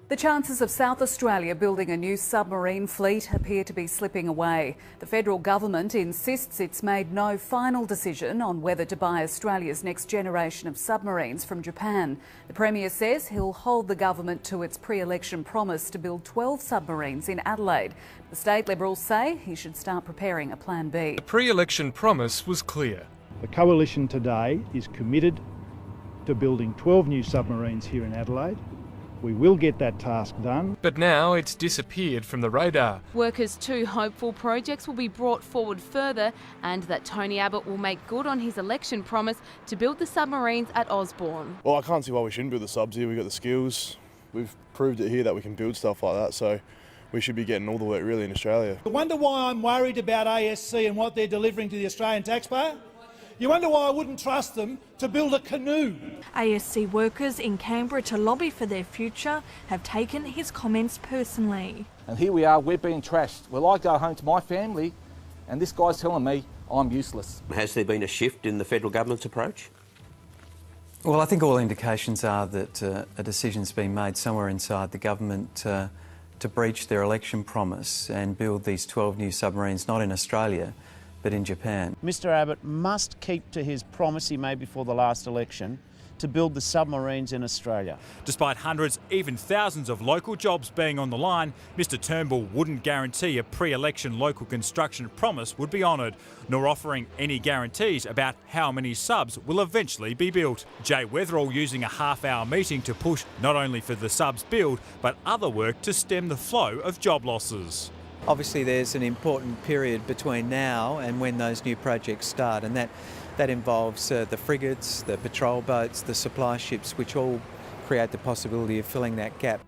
The chances of South Australia building a new submarine fleet appear to be slipping away. The federal government insists it's made no final decision on whether to buy Australia's next generation of submarines from Japan. The Premier says he'll hold the government to its pre-election promise to build 12 submarines in Adelaide. The state Liberals say he should start preparing a plan B. The pre-election promise was clear. The coalition today is committed to building 12 new submarines here in Adelaide. We will get that task done. But now it's disappeared from the radar. Workers too hopeful projects will be brought forward further and that Tony Abbott will make good on his election promise to build the submarines at Osborne. Well, I can't see why we shouldn't build the subs here. We've got the skills. We've proved it here that we can build stuff like that, so we should be getting all the work really in Australia. You wonder why I'm worried about ASC and what they're delivering to the Australian taxpayer? You wonder why I wouldn't trust them to build a canoe? ASC workers in Canberra to lobby for their future have taken his comments personally. And here we are, we're being trashed. Well, I go home to my family and this guy's telling me I'm useless. Has there been a shift in the federal government's approach? Well, I think all indications are that a decision's been made somewhere inside the government to breach their election promise and build these 12 new submarines, not in Australia, but in Japan. Mr Abbott must keep to his promise he made before the last election to build the submarines in Australia. Despite hundreds, even thousands of local jobs being on the line, Mr Turnbull wouldn't guarantee a pre-election local construction promise would be honoured, nor offering any guarantees about how many subs will eventually be built. Jay Weatherall using a half-hour meeting to push not only for the subs build, but other work to stem the flow of job losses. Obviously there's an important period between now and when those new projects start, and that involves the frigates, the patrol boats, the supply ships, which all create the possibility of filling that gap.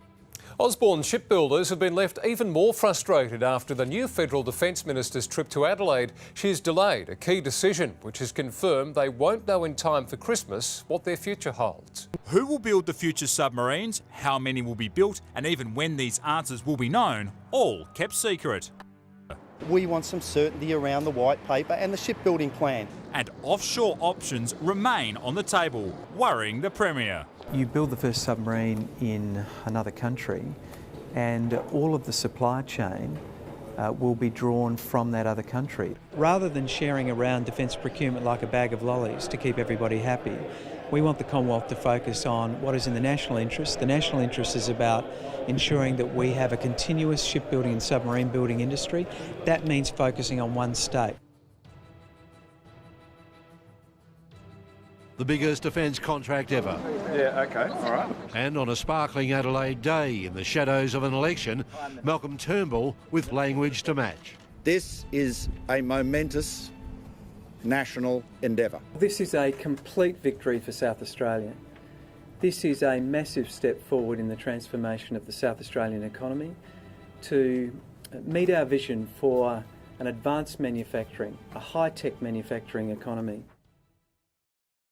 Osborne shipbuilders have been left even more frustrated after the new Federal Defence Minister's trip to Adelaide. She's delayed a key decision, which has confirmed they won't know in time for Christmas what their future holds. Who will build the future submarines, how many will be built, and even when these answers will be known, all kept secret. We want some certainty around the white paper and the shipbuilding plan. And offshore options remain on the table, worrying the Premier. You build the first submarine in another country and all of the supply chain will be drawn from that other country. Rather than sharing around defence procurement like a bag of lollies to keep everybody happy, we want the Commonwealth to focus on what is in the national interest. The national interest is about ensuring that we have a continuous shipbuilding and submarine building industry. That means focusing on one state. The biggest defence contract ever. Yeah, okay, all right. And on a sparkling Adelaide day in the shadows of an election, Malcolm Turnbull with language to match. This is a momentous national endeavour. This is a complete victory for South Australia. This is a massive step forward in the transformation of the South Australian economy to meet our vision for an advanced manufacturing, a high-tech manufacturing economy.